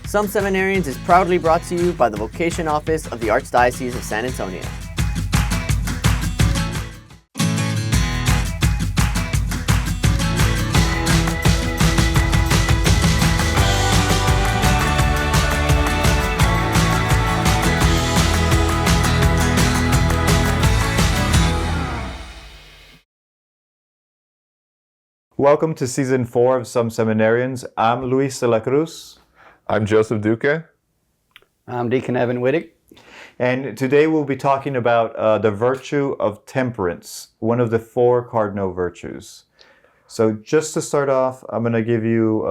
Some Seminarians is proudly brought to you by the Vocation Office of the Archdiocese of San Antonio. Welcome to Season 4 of Some Seminarians. I'm Luis De La Cruz. I'm Joseph Duque. I'm Deacon Evan Wittig. And today we'll be talking about the virtue of temperance, one of the 4 cardinal virtues. So just to start off, I'm going to give you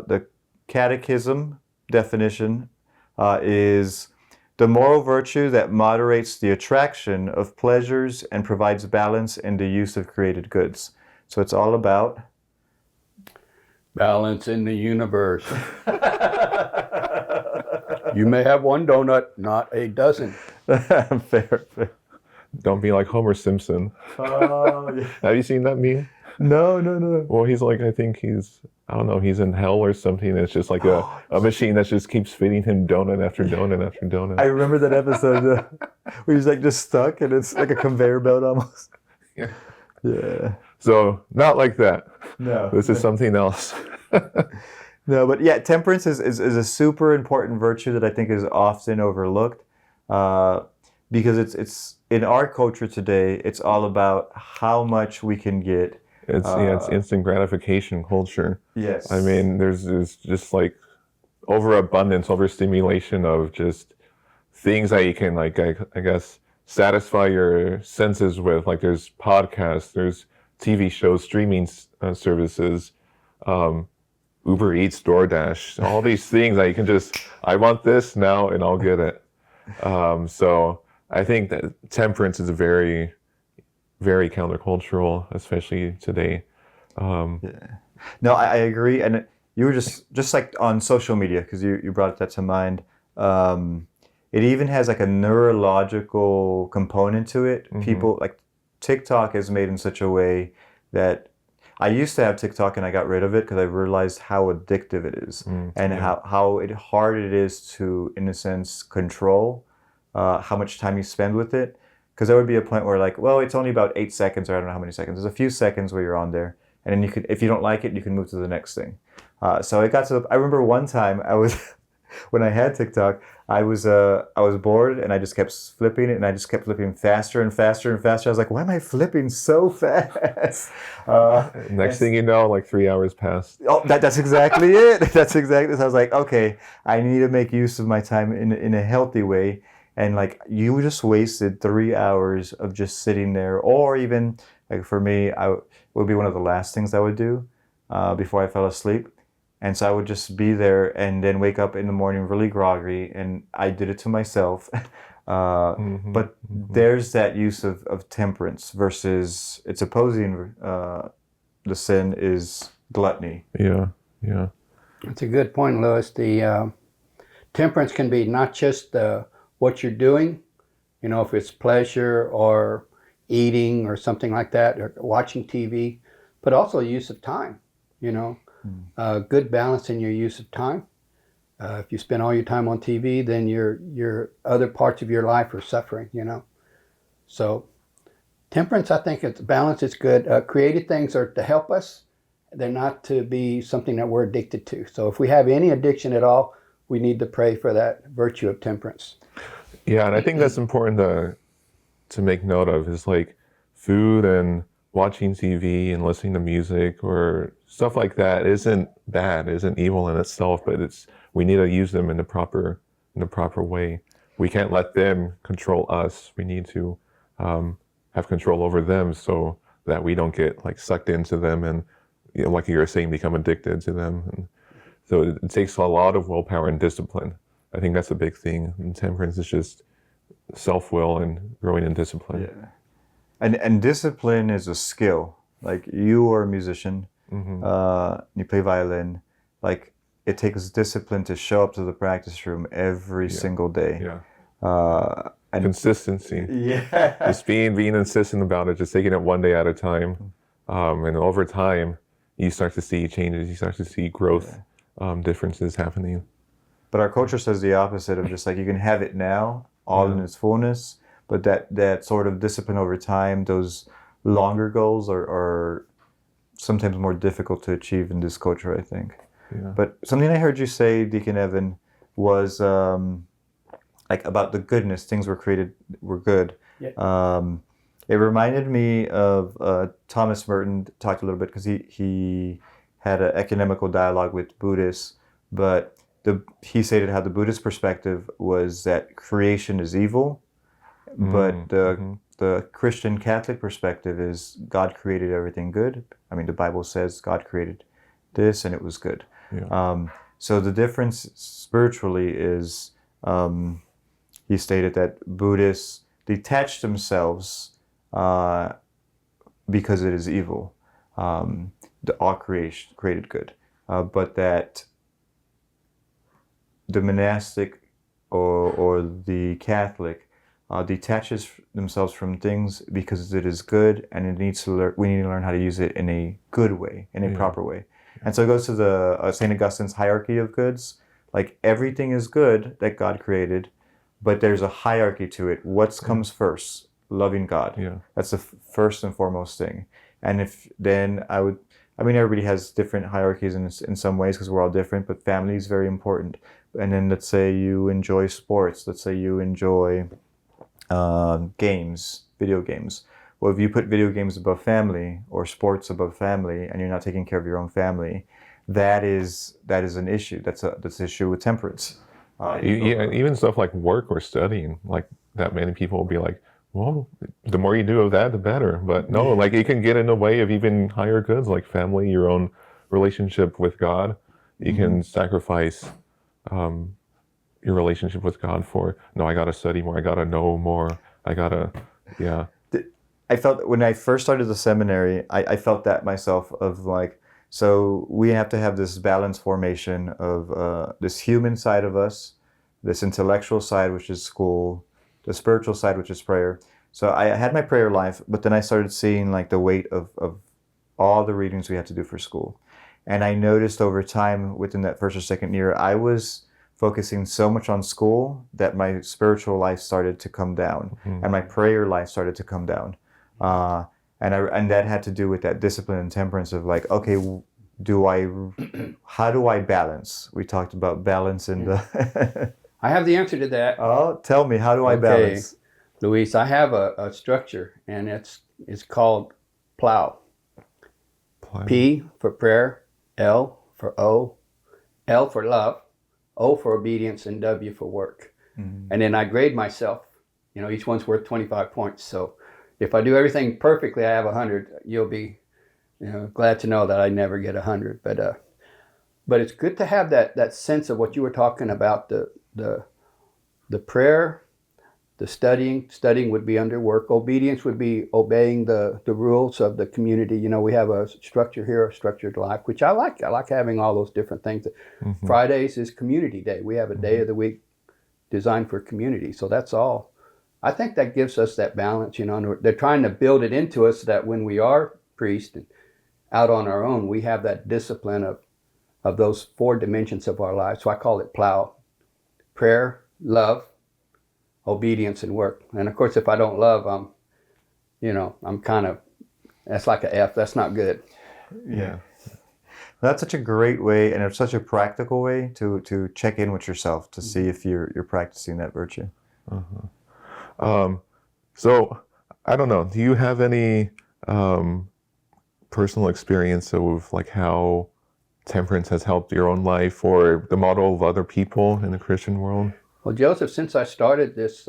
the catechism definition is the moral virtue that moderates the attraction of pleasures and provides balance in the use of created goods. So it's all about balance in the universe. You may have one donut, not a dozen. fair. Don't be like Homer Simpson. Oh, yeah. Have you seen that meme? No. Well, he's like, I think he's in hell or something. And it's just like a machine that just keeps feeding him donut after donut after donut. I remember that episode where he's like just stuck and it's like a conveyor belt almost. Yeah. So, not like that. No. This is something else. No, but yeah, temperance is a super important virtue that I think is often overlooked because it's in our culture today, it's all about how much we can get. It's instant gratification culture. Yes. I mean, there's just like overabundance, overstimulation of just things that you can, like, I guess, satisfy your senses with. Like there's podcasts, there's TV shows, streaming services, Uber Eats, DoorDash, all these things that you can just, I want this now and I'll get it. So I think that temperance is very, very countercultural, especially today. Yeah. No, I agree. And you were just like on social media, because you brought that to mind. It even has like a neurological component to it. Mm-hmm. People, like TikTok is made in such a way that I used to have TikTok and I got rid of it because I realized how addictive it is and how hard it is to, in a sense, control how much time you spend with it. Because there would be a point where like, well, it's only about 8 seconds or I don't know how many seconds. There's a few seconds where you're on there. And then you could, if you don't like it, you can move to the next thing. So it got to, I remember one time when I had TikTok, I was bored and I just kept flipping it and I just kept flipping faster and faster and faster. I was like, why am I flipping so fast? Next thing you know, like 3 hours passed. Oh, that's exactly it. That's exactly. So I was like, okay, I need to make use of my time in a healthy way. And like you just wasted 3 hours of just sitting there, or even like for me, it would be one of the last things I would do before I fell asleep. And so I would just be there and then wake up in the morning really groggy, and I did it to myself. But there's that use of temperance versus its opposing the sin is gluttony. Yeah. That's a good point, Louis. The temperance can be not just what you're doing, if it's pleasure or eating or something like that, or watching TV, but also use of time, good balance in your use of time. If you spend all your time on TV, then your other parts of your life are suffering, So temperance, I think balance is good. Created things are to help us. They're not to be something that we're addicted to. So if we have any addiction at all, we need to pray for that virtue of temperance. Yeah, and I think that's important to make note of is like food and watching TV and listening to music or stuff like that isn't bad, isn't evil in itself, but we need to use them in the proper way. We can't let them control us. We need to have control over them so that we don't get like sucked into them and, like you were saying, become addicted to them. And so it takes a lot of willpower and discipline. I think that's a big thing. And temperance is just self-will and growing in discipline. Yeah. And discipline is a skill. Like you are a musician, you play violin. Like it takes discipline to show up to the practice room every single day. Yeah. And consistency. Yeah. Just being insistent about it, just taking it one day at a time. And over time, you start to see changes, you start to see growth, differences happening. But our culture says the opposite of just like you can have it now, all in its fullness, but that sort of discipline over time, those longer goals are sometimes more difficult to achieve in this culture, I think. Yeah. But something I heard you say, Deacon Evan, was like about the goodness, things were good. Yeah. It reminded me of Thomas Merton talked a little bit because he had an ecumenical dialogue with Buddhists, but he stated how the Buddhist perspective was that creation is evil, but the Christian Catholic perspective is God created everything good. I mean, the Bible says God created this and it was good. Yeah. So the difference spiritually is, he stated that Buddhists detach themselves because it is evil. The all creation created good, but that the monastic or the Catholic detaches themselves from things because it is good, and it needs to we need to learn how to use it in a good way, in a proper way. And so it goes to the St. Augustine's hierarchy of goods. Like everything is good that God created, but there's a hierarchy to it. What comes first? Loving God. Yeah. That's the first and foremost thing. And everybody has different hierarchies in some ways because we're all different, but family is very important. And then let's say you enjoy sports. Let's say you enjoy games, video games. Well, if you put video games above family or sports above family, and you're not taking care of your own family, that is an issue. That's an issue with temperance. Even stuff like work or studying, like that many people will be like, well, the more you do of that, the better. But no, like it can get in the way of even higher goods like family, your own relationship with God. You can sacrifice your relationship with God for, no, I got to study more, I got to know more, I felt when I first started the seminary, I felt that myself of like, so we have to have this balance formation of this human side of us, this intellectual side, which is school, the spiritual side, which is prayer. So I had my prayer life, but then I started seeing like the weight of all the readings we had to do for school. And I noticed over time within that first or second year, I was focusing so much on school that my spiritual life started to come down and my prayer life started to come down. And that had to do with that discipline and temperance of like, okay, how do I balance? We talked about balance in the... I have the answer to that. Oh, tell me, how do I balance? Luis, I have a structure, and it's called PLOW. P for prayer, L for O, L for love, O for obedience, and W for work. And then I grade myself. Each one's worth 25 points. So if I do everything perfectly, I have 100. You'll be glad to know that I never get 100. But it's good to have that sense of what you were talking about, the prayer, the studying would be under work. Obedience would be obeying the rules of the community. We have a structure here, a structured life, which I like. I like having all those different things. Fridays is community day. We have a day of the week designed for community. So that's all. I think that gives us that balance, and they're trying to build it into us so that when we are priests and out on our own, we have that discipline of those 4 dimensions of our lives. So I call it PLOW: prayer, love, obedience, and work. And of course, if I don't love, I'm kind of, that's like a F. That's not good. Yeah. That's such a great way, and it's such a practical way to check in with yourself to see if you're practicing that virtue. So I don't know. Do you have any personal experience of like how temperance has helped your own life or the model of other people in the Christian world? Well, Joseph, since I started this,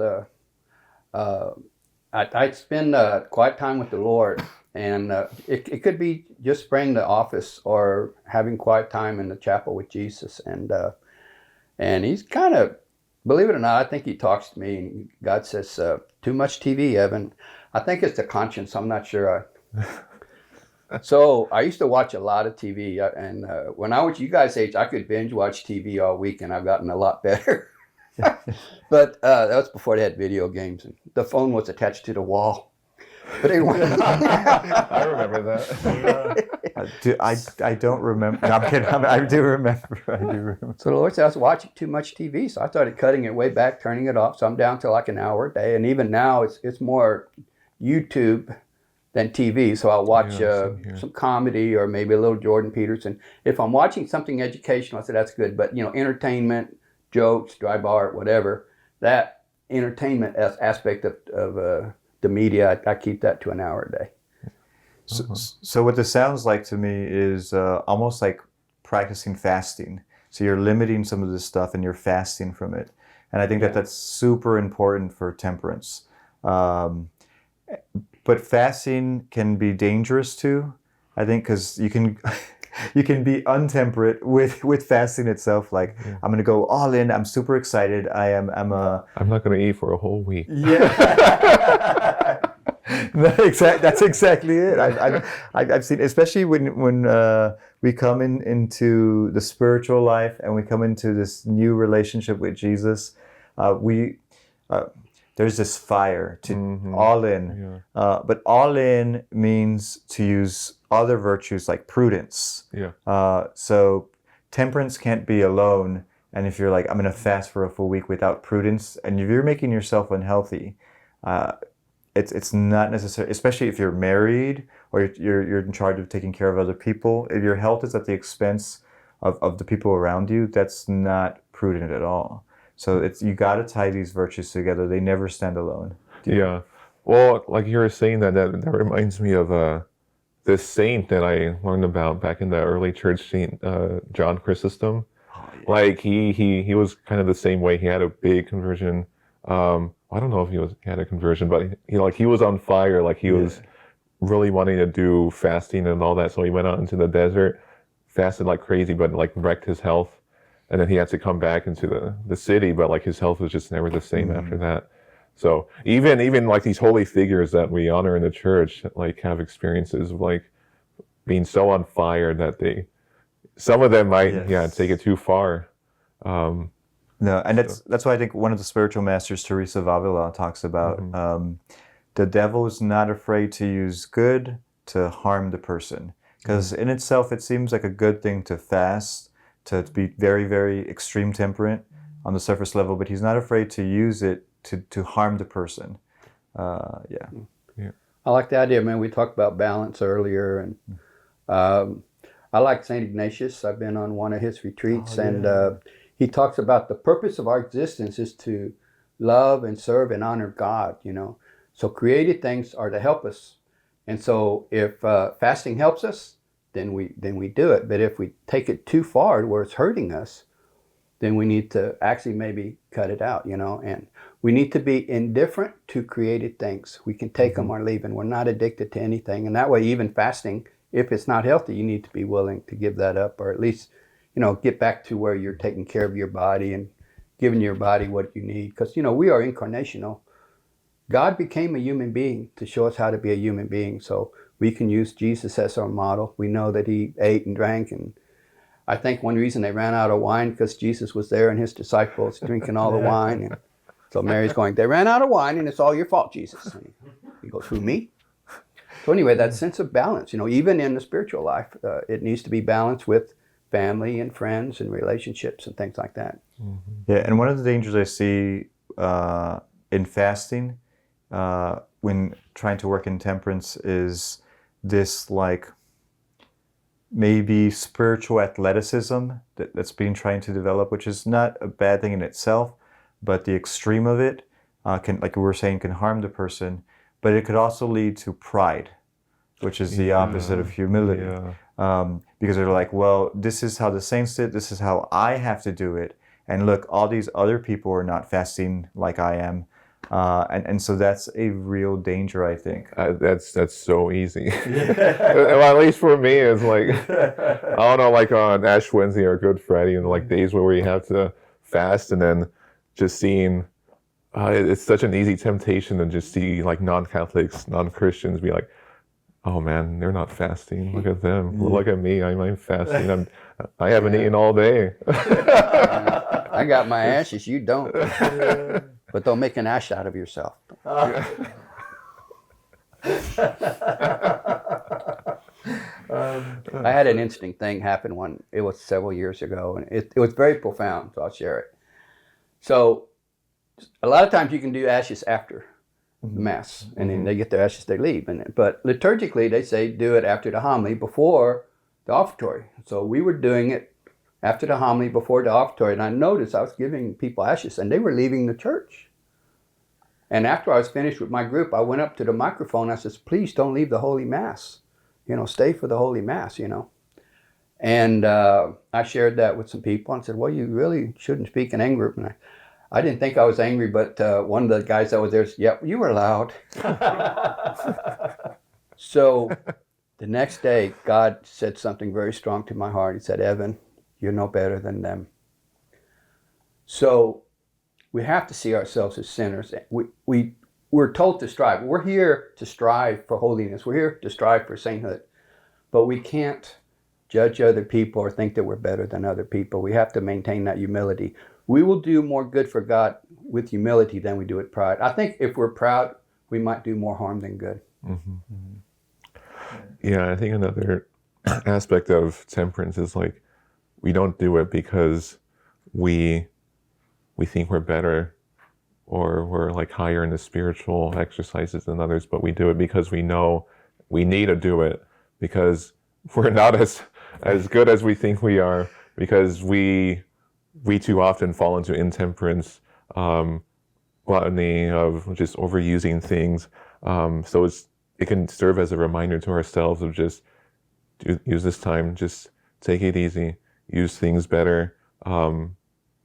I spend quiet time with the Lord, and it could be just praying the office or having quiet time in the chapel with Jesus, and he's kind of, believe it or not, I think he talks to me, and God says, too much TV, Evan. I think it's the conscience. I'm not sure. So I used to watch a lot of TV, and when I was you guys' age, I could binge watch TV all week, and I've gotten a lot better. But that was before they had video games, and the phone was attached to the wall. But anyway, I remember that. I don't remember. No, I'm kidding. I do remember. I do remember. so the Lord said I was watching too much TV, so I started cutting it way back, turning it off. So I'm down to like an hour a day, and even now it's more YouTube than TV. So I'll watch some comedy or maybe a little Jordan Peterson. If I'm watching something educational, I say that's good. But entertainment, jokes, dry bar, whatever, that entertainment aspect of the media, I keep that to an hour a day. So what this sounds like to me is almost like practicing fasting. So you're limiting some of this stuff and you're fasting from it. And I think that's super important for temperance. But fasting can be dangerous too, I think, because you can you can be untemperate with fasting itself. Like, I'm going to go all in. I'm super excited. I'm not going to eat for a whole week. Yeah. No, that's exactly it. I've seen, especially when we come into the spiritual life and we come into this new relationship with Jesus, there's this fire to all in. Yeah. But all in means to use other virtues like prudence. Yeah. So temperance can't be alone. And if you're like, I'm going to fast for a full week without prudence, and if you're making yourself unhealthy, it's not necessary, especially if you're married or you're in charge of taking care of other people. If your health is at the expense of the people around you, that's not prudent at all. So you got to tie these virtues together. They never stand alone. Yeah. Well, like you were saying that reminds me of this saint that I learned about back in the early church, Saint John Chrysostom. Oh, yeah. Like he was kind of the same way. He had a big conversion. I don't know if he had a conversion, but he was on fire. Like he was really wanting to do fasting and all that. So he went out into the desert, fasted like crazy, but like wrecked his health. And then he had to come back into the city, but like his health was just never the same after that. So even like these holy figures that we honor in the church, like have experiences of like being so on fire that some of them might take it too far. No, and that's why I think one of the spiritual masters, Teresa of Avila, talks about the devil is not afraid to use good to harm the person. Because in itself, it seems like a good thing to fast, to be very, very extreme temperate on the surface level, but he's not afraid to use it to harm the person. Yeah. I like the idea, man. We talked about balance earlier, and I like St. Ignatius. I've been on one of his retreats, and he talks about the purpose of our existence is to love and serve and honor God, So created things are to help us. And so if fasting helps us, then we do it. But if we take it too far to where it's hurting us, then we need to actually maybe cut it out, And we need to be indifferent to created things. We can take them or leave them. We're not addicted to anything. And that way, even fasting, if it's not healthy, you need to be willing to give that up, or at least get back to where you're taking care of your body and giving your body what you need. Because, we are incarnational. God became a human being to show us how to be a human being. So we can use Jesus as our model. We know that he ate and drank. And I think one reason they ran out of wine because Jesus was there and his disciples drinking all the wine. And so Mary's going, they ran out of wine and it's all your fault, Jesus. And he goes, who, me? So anyway, that sense of balance, even in the spiritual life, it needs to be balanced with family and friends and relationships and things like that. Yeah, and one of the dangers I see in fasting when trying to work in temperance is this like maybe spiritual athleticism that's being trying to develop, which is not a bad thing in itself, but the extreme of it can, like we were saying, can harm the person, but it could also lead to pride, which is the opposite of humility. Because they're like, well, this is how the saints did, this is how I have to do it, and look, all these other people are not fasting like I am. And so that's a real danger, I think. That's so easy. Well, at least for me, it's like, I don't know, like on Ash Wednesday or Good Friday, and like days where you have to fast, and then just seeing, it's such an easy temptation to just see like non-Catholics, non-Christians be like, oh man, they're not fasting. Look at them. Look at me. I'm fasting. I haven't eaten all day. I got my ashes. You don't. But don't make an ash out of yourself. I had an interesting thing happen it was several years ago, and it was very profound, so I'll share it. So a lot of times you can do ashes after the Mass, and then they get their ashes, they leave. But liturgically, they say do it after the homily before the offertory. So we were doing it after the homily before the offertory, and I noticed I was giving people ashes, and they were leaving the church. And after I was finished with my group, I went up to the microphone. I says, please don't leave the Holy Mass. Stay for the Holy Mass, And I shared that with some people and said, well, you really shouldn't speak in anger. And I didn't think I was angry, but one of the guys that was there said, yep, you were loud. So the next day, God said something very strong to my heart. He said, Evan, you're no better than them. So we have to see ourselves as sinners. We're told to strive. We're here to strive for holiness. We're here to strive for sainthood. But we can't judge other people or think that we're better than other people. We have to maintain that humility. We will do more good for God with humility than we do with pride. I think if we're proud, we might do more harm than good. Yeah, I think another aspect of temperance is like we don't do it because we think we're better or we're like higher in the spiritual exercises than others, but we do it because we know we need to do it because we're not as good as we think we are, because we too often fall into intemperance, gluttony of just overusing things. So it can serve as a reminder to ourselves of just use this time, just take it easy, use things better,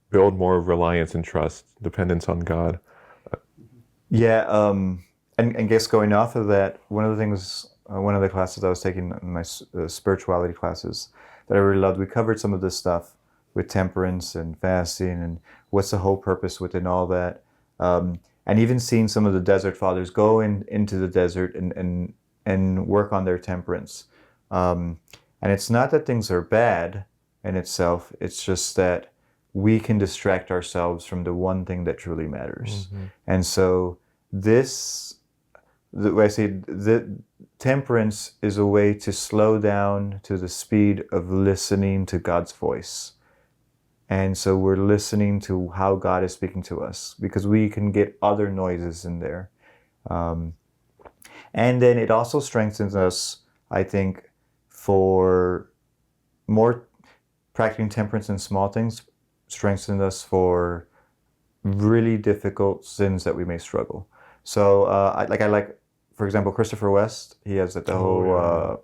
build more reliance and trust, dependence on God. Yeah, and guess going off of that, one of the classes I was taking in my spirituality classes that I really loved, we covered some of this stuff with temperance and fasting and what's the whole purpose within all that. And even seeing some of the desert fathers go into the desert and work on their temperance. And it's not that things are bad in itself, it's just that we can distract ourselves from the one thing that truly matters. And so the temperance is a way to slow down to the speed of listening to God's voice. And so we're listening to how God is speaking to us, because we can get other noises in there. And then it also strengthens us, I think, for more practicing temperance in small things, strengthens us for really difficult sins that we may struggle. So I like, for example, Christopher West, he has the whole...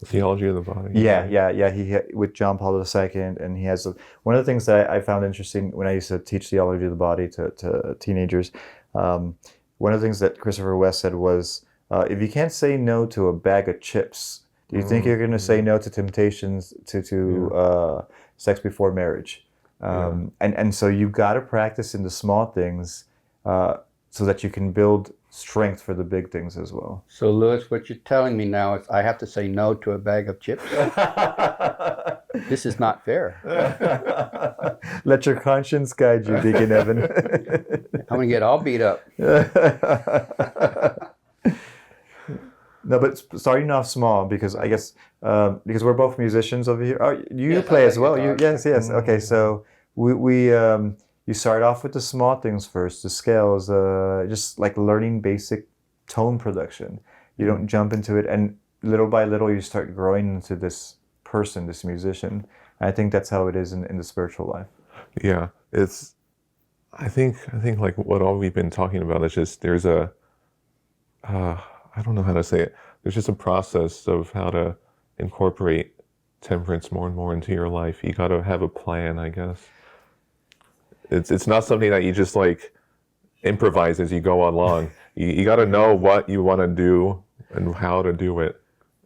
Theology of the body. Yeah. He with John Paul II, and he has one of the things that I found interesting when I used to teach theology of the body to teenagers. One of the things that Christopher West said was, if you can't say no to a bag of chips, do you think you're going to say no to temptations to sex before marriage? And so you got to practice in the small things so that you can build strength for the big things as well. So, Louis, what you're telling me now is I have to say no to a bag of chips? This is not fair. Let your conscience guide you, Deacon Evan. I'm going to get all beat up. No, but starting off small, because I guess because we're both musicians over here. Oh, you Yes, play I as well. play Yes. Okay, so we you start off with the small things first, the scales, just like learning basic tone production. You don't jump into it, and little by little you start growing into this person, this musician. And I think that's how it is in the spiritual life. Yeah, I think like what all we've been talking about is just there's a I don't know how to say it. There's just a process of how to incorporate temperance more and more into your life. You got to have a plan, I guess. It's not something that you just like improvise as you go along. You got to know what you want to do and how to do it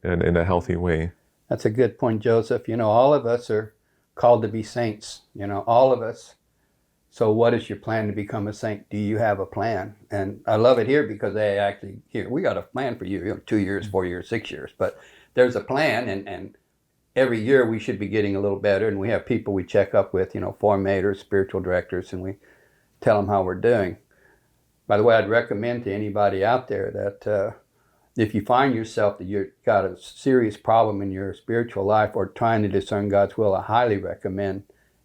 in a healthy way. That's a good point, Joseph. All of us are called to be saints, all of us. So what is your plan to become a saint? Do you have a plan? And I love it here because they actually, we got a plan for you, 2 years, 4 years, 6 years. But there's a plan, and every year we should be getting a little better. And we have people we check up with, formators, spiritual directors, and we tell them how we're doing. By the way, I'd recommend to anybody out there that if you find yourself that you've got a serious problem in your spiritual life or trying to discern God's will, I highly recommend,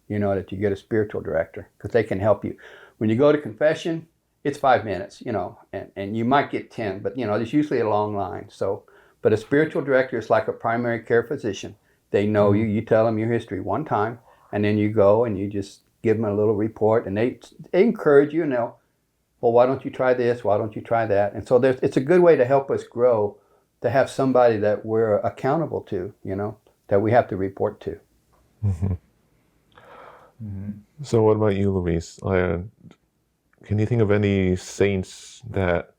that you get a spiritual director, because they can help you. When you go to confession, it's 5 minutes, and you might get 10, but there's usually a long line. So, but a spiritual director is like a primary care physician. They know you tell them your history one time, and then you go and you just give them a little report, and they encourage you, well, why don't you try this? Why don't you try that? And so it's a good way to help us grow, to have somebody that we're accountable to, that we have to report to. Mm-hmm. Mm-hmm. So what about you, Luis? Can you think of any saints that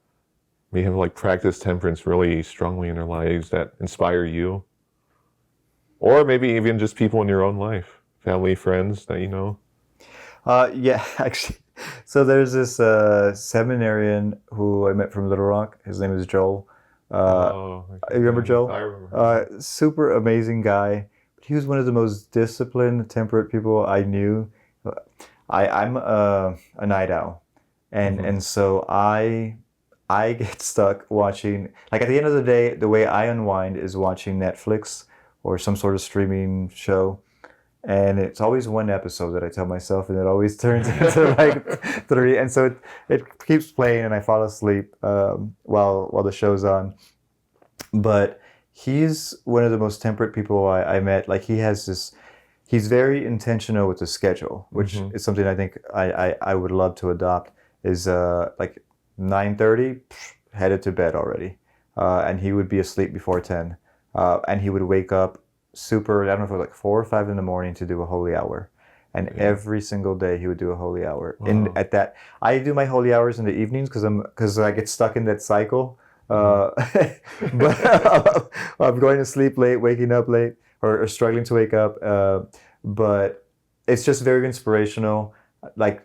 may have practiced temperance really strongly in their lives that inspire you? Or maybe even just people in your own life, family, friends that you know? Yeah, actually. So there's this seminarian who I met from Little Rock. His name is Joel. You remember Joel? I remember. Super amazing guy. But he was one of the most disciplined, temperate people I knew. I'm a night owl, and so I get stuck watching. At the end of the day, the way I unwind is watching Netflix or some sort of streaming show. And it's always one episode that I tell myself, and it always turns into 3. And so it keeps playing, and I fall asleep while the show's on. But he's one of the most temperate people I met. He has this, he's very intentional with the schedule, which is something I think I would love to adopt. Is 9:30, headed to bed already, and he would be asleep before 10, and he would wake up super, I don't know if it was 4 or 5 in the morning to do a holy hour. And every single day he would do a holy hour. Wow. I do my holy hours in the evenings because I get stuck in that cycle. But I'm going to sleep late, waking up late, or struggling to wake up. But it's just very inspirational,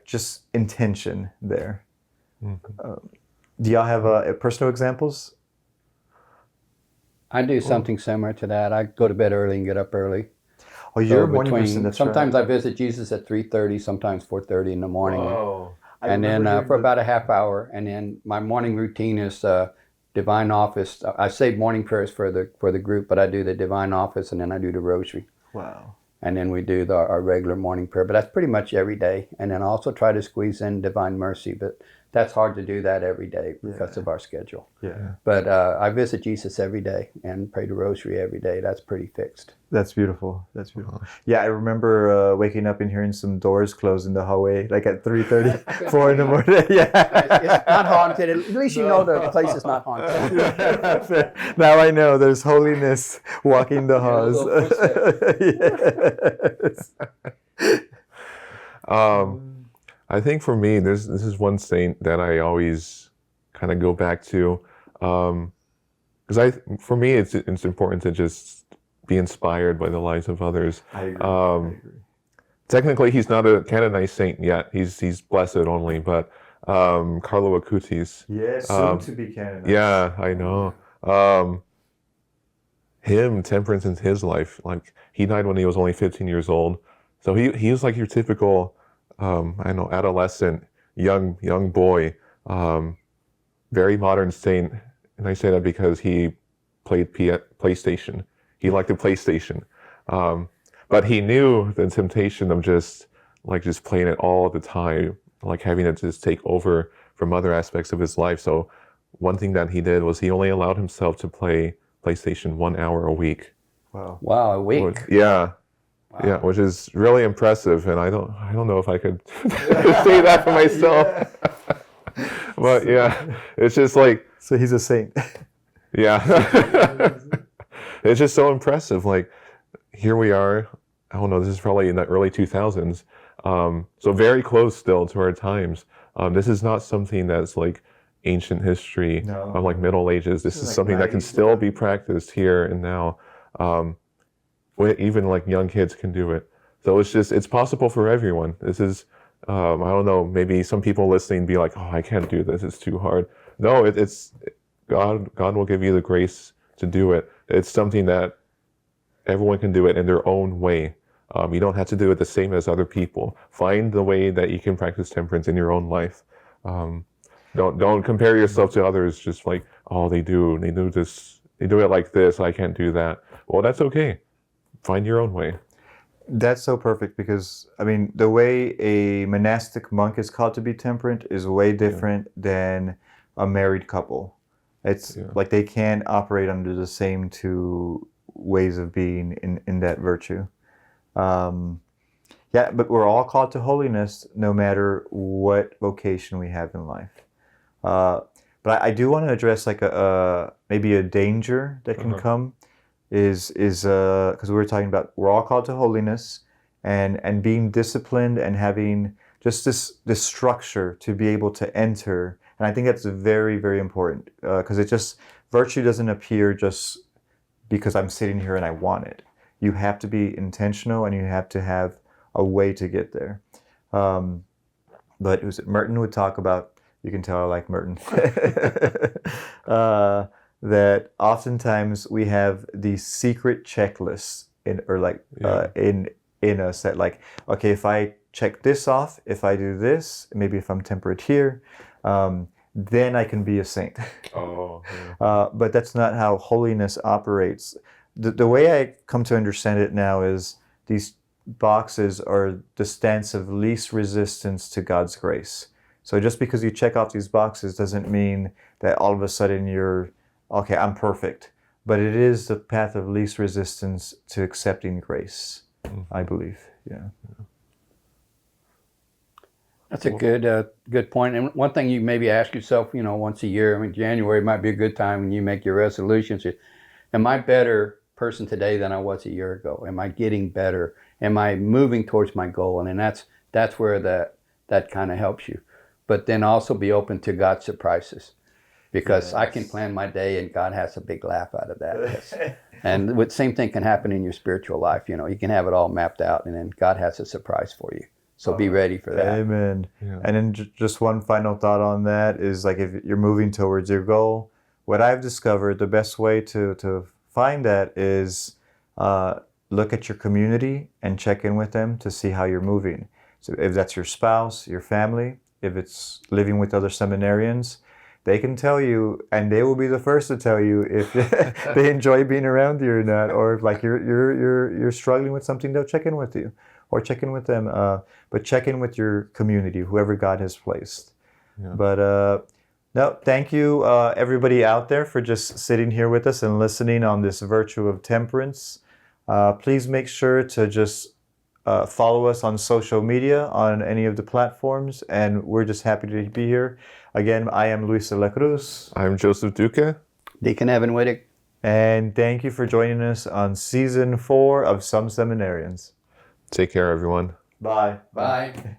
just intention there. Mm-hmm. Do y'all have personal examples? I do something similar to that. I go to bed early and get up early. Oh, you're a morning person. That's sometimes right. I visit Jesus at 3:30, sometimes 4:30 in the morning. Whoa. And then for about a half hour, and then my morning routine is divine office. I say morning prayers for the group, but I do the divine office, and then I do the rosary. Wow. And then we do our regular morning prayer, but that's pretty much every day. And then I also try to squeeze in divine mercy, but that's hard to do that every day because of our schedule. Yeah. But I visit Jesus every day and pray the rosary every day. That's pretty fixed. That's beautiful. That's beautiful. Yeah, I remember waking up and hearing some doors close in the hallway, at 3:30, 4 in the morning. Yeah. It's not haunted. At least you know the place is not haunted. Now I know there's holiness walking the halls. Yes. I think for me, this is one saint that I always kind of go back to, because for me it's important to just be inspired by the lives of others. I agree. Technically, he's not a canonized saint yet. He's blessed only, but Carlo Acutis. Yeah, soon to be canonized. Yeah, I know. Temperance in his life, he died when he was only 15 years old, so he was your typical. Adolescent, young boy, very modern saint, and I say that because he played PlayStation. He liked the PlayStation, but he knew the temptation of just playing it all the time, having it just take over from other aspects of his life. So one thing that he did was he only allowed himself to play PlayStation 1 hour a week. Wow, a week. Yeah. Wow. Yeah, which is really impressive, and I don't know if I could say that for myself. But yeah, it's just so he's a saint. Yeah. It's just so impressive. Here we are. I don't know. This is probably in the early 2000s. So very close still to our times. This is not something that's ancient history of Middle Ages. This is something that can still be practiced here and now. Even young kids can do it. So it's possible for everyone. This is, I don't know, maybe some people listening be like, oh, I can't do this, it's too hard. No, it's God will give you the grace to do it. It's something that everyone can do it in their own way. You don't have to do it the same as other people. Find the way that you can practice temperance in your own life. Don't compare yourself to others. Just like, oh, they do this, they do it like this. I can't do that. Well, that's okay. Find your own way. That's so perfect because, I mean, the way a monastic monk is called to be temperate is way different than a married couple. It's like they can't operate under the same two ways of being in that virtue. But we're all called to holiness no matter what vocation we have in life. But I do want to address like maybe a danger that can come is because we were talking about we're all called to holiness and being disciplined and having just this structure to be able to enter. And I think that's very, very important because virtue doesn't appear just because I'm sitting here and I want it. You have to be intentional and you have to have a way to get there. But Merton would talk about, you can tell I like Merton, that oftentimes we have these secret checklists in us that like, okay, if I check this off, if I do this, maybe if I'm temperate here, then I can be a saint. But that's not how holiness operates. The way I come to understand it now is these boxes are the stance of least resistance to God's grace. So just because you check off these boxes doesn't mean that all of a sudden you're, okay, I'm perfect. But it is the path of least resistance to accepting grace, I believe. Yeah. That's a good point. And one thing you maybe ask yourself, once a year, I mean, January might be a good time when you make your resolutions. Am I a better person today than I was a year ago? Am I getting better? Am I moving towards my goal? And then that's where that kind of helps you. But then also be open to God's surprises, because I can plan my day and God has a big laugh out of that. And the same thing can happen in your spiritual life. You can have it all mapped out and then God has a surprise for you. So be ready for that. Amen. Yeah. And then just one final thought on that is like if you're moving towards your goal, what I've discovered, the best way to find that is look at your community and check in with them to see how you're moving. So if that's your spouse, your family, if it's living with other seminarians, they can tell you, and they will be the first to tell you if they enjoy being around you or not, or if like you're struggling with something, they'll check in with you, or check in with them. But check in with your community, whoever God has placed. Yeah. But no, thank you everybody out there for just sitting here with us and listening on this virtue of temperance. Please make sure to just follow us on social media on any of the platforms, and we're just happy to be here. Again, I am Luis De La Cruz. I'm Joseph Duque. Deacon Evan Wittig. And thank you for joining us on Season 4 of Some Seminarians. Take care, everyone. Bye. Bye.